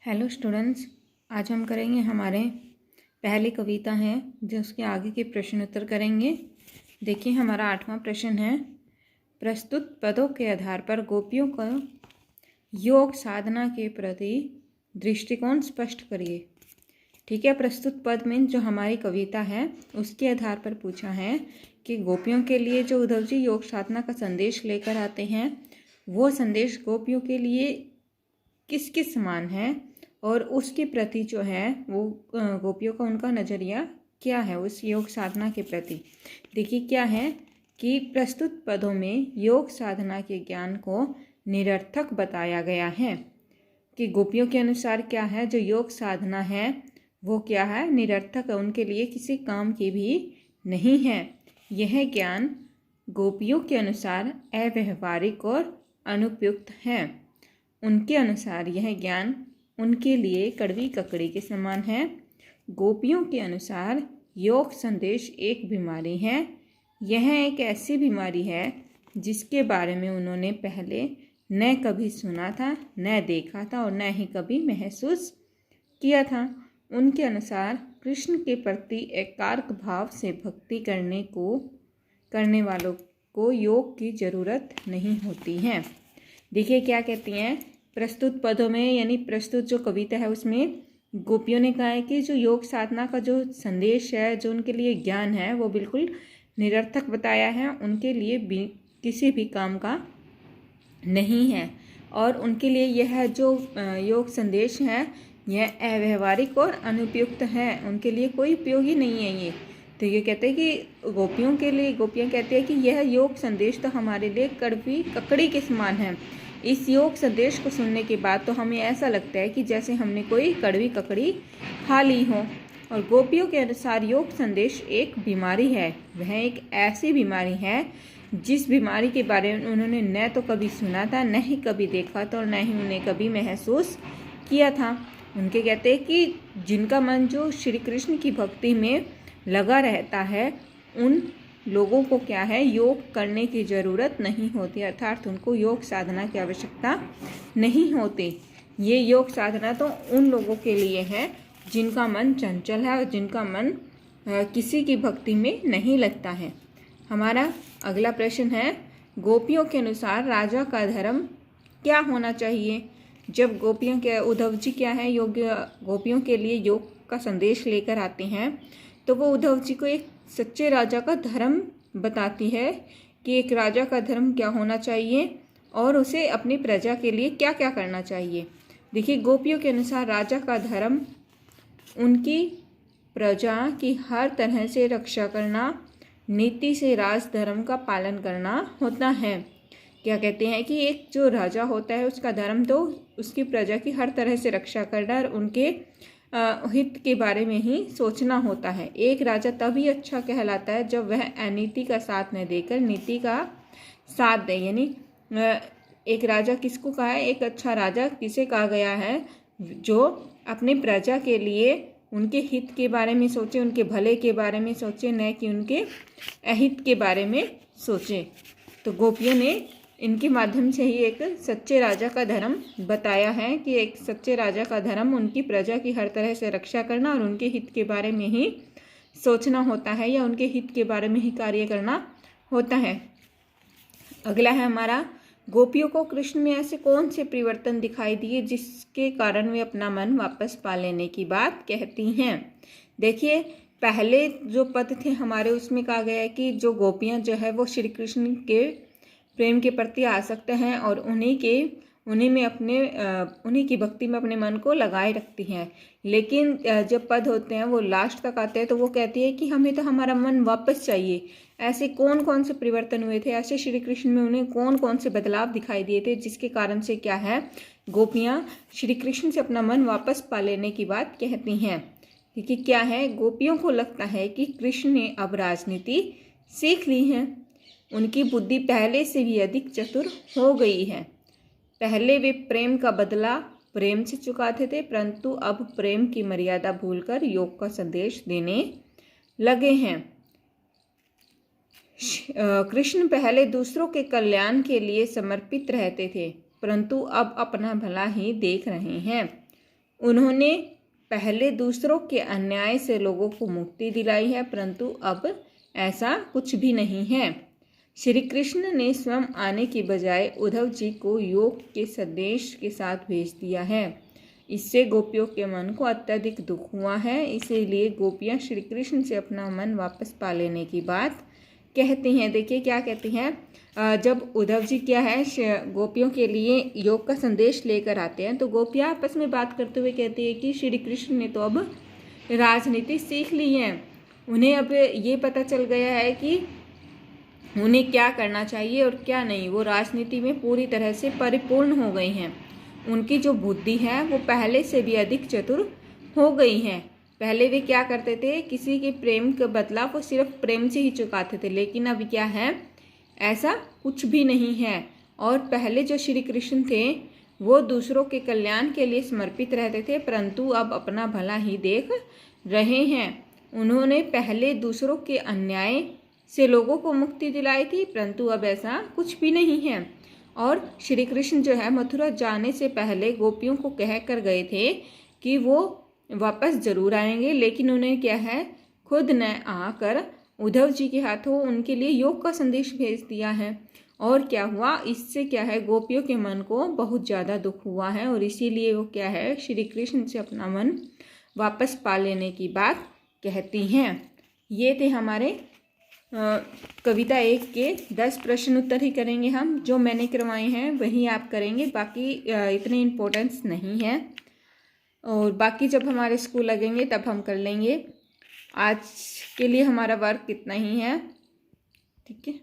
Hello students, आज हम करेंगे हमारे पहली कविता है जो उसके आगे के प्रश्न उत्तर करेंगे। देखिए हमारा 8वां प्रश्न है, प्रस्तुत पदों के आधार पर गोपियों का योग साधना के प्रति दृष्टिकोण स्पष्ट करिए। ठीक है, प्रस्तुत पद में जो हमारी कविता है उसके आधार पर पूछा है कि गोपियों के लिए जो उद्धव जी योग साधना का संदेश लेकर आते हैं वो संदेश गोपियों के लिए किस किस समान है और उसके प्रति जो है वो गोपियों का उनका नज़रिया क्या है उस योग साधना के प्रति। देखिए क्या है कि प्रस्तुत पदों में योग साधना के ज्ञान को निरर्थक बताया गया है कि गोपियों के अनुसार क्या है, जो योग साधना है वो क्या है, निरर्थक है, उनके लिए किसी काम की भी नहीं है। यह ज्ञान गोपियों के अनुसार अव्यवहारिक और अनुपयुक्त है। उनके अनुसार यह ज्ञान उनके लिए कड़वी ककड़ी के समान है। गोपियों के अनुसार योग संदेश एक बीमारी है। यह एक ऐसी बीमारी है जिसके बारे में उन्होंने पहले न कभी सुना था, न देखा था और न ही कभी महसूस किया था। उनके अनुसार कृष्ण के प्रति एकाग्र भाव से भक्ति करने वालों को योग की ज़रूरत नहीं होती है। देखिए क्या कहती हैं, प्रस्तुत पदों में यानी प्रस्तुत जो कविता है उसमें गोपियों ने कहा है कि जो योग साधना का जो संदेश है, जो उनके लिए ज्ञान है वो बिल्कुल निरर्थक बताया है, उनके लिए भी किसी भी काम का नहीं है और उनके लिए यह जो योग संदेश है यह अव्यवहारिक और अनुपयुक्त है, उनके लिए कोई उपयोगी नहीं है ये। तो ये कहते हैं कि गोपियों के लिए, गोपियाँ कहती है कि यह योग संदेश तो हमारे लिए कड़वी ककड़ी के समान है। इस योग संदेश को सुनने के बाद तो हमें ऐसा लगता है कि जैसे हमने कोई कड़वी ककड़ी खा ली हो। और गोपियों के अनुसार योग संदेश एक बीमारी है। वह एक ऐसी बीमारी है जिस बीमारी के बारे में उन्होंने न तो कभी सुना था, न ही कभी देखा था और न ही उन्हें कभी महसूस किया था। उनके कहते हैं कि जिनका मन जो श्री कृष्ण की भक्ति में लगा रहता है उन लोगों को क्या है, योग करने की ज़रूरत नहीं होती, अर्थात उनको योग साधना की आवश्यकता नहीं होती। ये योग साधना तो उन लोगों के लिए है जिनका मन चंचल है और जिनका मन किसी की भक्ति में नहीं लगता है। हमारा अगला प्रश्न है, गोपियों के अनुसार राजा का धर्म क्या होना चाहिए। जब गोपियों के उद्धव जी क्या है गोपियों के लिए योग का संदेश लेकर आते हैं तो वो उद्धव जी को एक सच्चे राजा का धर्म बताती है कि एक राजा का धर्म क्या होना चाहिए और उसे अपनी प्रजा के लिए क्या क्या करना चाहिए। देखिए गोपियों के अनुसार राजा का धर्म उनकी प्रजा की हर तरह से रक्षा करना, नीति से राज धर्म का पालन करना होता है। क्या कहते हैं कि एक जो राजा होता है उसका धर्म तो उसकी प्रजा की हर तरह से रक्षा करना और उनके हित के बारे में ही सोचना होता है। एक राजा तभी अच्छा कहलाता है जब वह अनीति का साथ न देकर नीति का साथ दे। यानी एक राजा किसको कहा है, एक अच्छा राजा किसे कहा गया है, जो अपनी प्रजा के लिए उनके हित के बारे में सोचे, उनके भले के बारे में सोचे, न कि उनके अहित के बारे में सोचे। तो गोपियों ने इनके माध्यम से ही एक सच्चे राजा का धर्म बताया है कि एक सच्चे राजा का धर्म उनकी प्रजा की हर तरह से रक्षा करना और उनके हित के बारे में ही सोचना होता है या उनके हित के बारे में ही कार्य करना होता है। अगला है हमारा, गोपियों को कृष्ण में ऐसे कौन से परिवर्तन दिखाई दिए जिसके कारण वे अपना मन वापस पा लेने की बात कहती हैं। देखिए पहले जो पद थे हमारे उसमें कहा गया है कि जो गोपियाँ जो है वो श्री कृष्ण के प्रेम के प्रति आसक्त हैं और उन्हीं की भक्ति में अपने मन को लगाए रखती हैं। लेकिन जब पद होते हैं वो लास्ट तक आते हैं तो वो कहती है कि हमें तो हमारा मन वापस चाहिए। ऐसे कौन कौन से परिवर्तन हुए थे, ऐसे श्री कृष्ण में उन्हें कौन कौन से बदलाव दिखाई दिए थे जिसके कारण से क्या है, गोपियाँ श्री कृष्ण से अपना मन वापस पा लेने की बात कहती हैं। क्योंकि क्या है, गोपियों को लगता है कि कृष्ण ने अब राजनीति सीख ली है, उनकी बुद्धि पहले से भी अधिक चतुर हो गई है। पहले वे प्रेम का बदला प्रेम से चुकाते थे, परंतु अब प्रेम की मर्यादा भूलकर योग का संदेश देने लगे हैं। कृष्ण पहले दूसरों के कल्याण के लिए समर्पित रहते थे, परंतु अब अपना भला ही देख रहे हैं। उन्होंने पहले दूसरों के अन्याय से लोगों को मुक्ति दिलाई है, परंतु अब ऐसा कुछ भी नहीं है। श्री कृष्ण ने स्वयं आने की बजाय उद्धव जी को योग के संदेश के साथ भेज दिया है। इससे गोपियों के मन को अत्यधिक दुख हुआ है। इसीलिए गोपियाँ श्री कृष्ण से अपना मन वापस पा लेने की बात कहती हैं। देखिए क्या कहती हैं, जब उद्धव जी क्या है गोपियों के लिए योग का संदेश लेकर आते हैं, तो गोपियाँ आपस में बात करते हुए कहती है कि श्री कृष्ण ने तो अब राजनीति सीख ली है। उन्हें अब ये पता चल गया है कि उन्हें क्या करना चाहिए और क्या नहीं। वो राजनीति में पूरी तरह से परिपूर्ण हो गई हैं। उनकी जो बुद्धि है वो पहले से भी अधिक चतुर हो गई है। पहले वे क्या करते थे, किसी के प्रेम का बदला वो सिर्फ प्रेम से ही चुकाते थे, लेकिन अब क्या है, ऐसा कुछ भी नहीं है। और पहले जो श्री कृष्ण थे वो दूसरों के कल्याण के लिए समर्पित रहते थे, परंतु अब अपना भला ही देख रहे हैं। उन्होंने पहले दूसरों के अन्याय से लोगों को मुक्ति दिलाई थी, परंतु अब ऐसा कुछ भी नहीं है। और श्री कृष्ण जो है मथुरा जाने से पहले गोपियों को कह कर गए थे कि वो वापस जरूर आएंगे, लेकिन उन्हें क्या है, खुद न आकर उद्धव जी के हाथों उनके लिए योग का संदेश भेज दिया है। और क्या हुआ, इससे क्या है, गोपियों के मन को बहुत ज़्यादा दुख हुआ है और इसीलिए वो क्या है, श्री कृष्ण से अपना मन वापस पा लेने की बात कहती हैं। ये थे हमारे कविता 1 के 10 प्रश्न उत्तर ही करेंगे हम। जो मैंने करवाए हैं वही आप करेंगे, बाकी इतने इम्पोर्टेंस नहीं है। और बाकी जब हमारे स्कूल लगेंगे तब हम कर लेंगे। आज के लिए हमारा वर्क इतना ही है, ठीक है।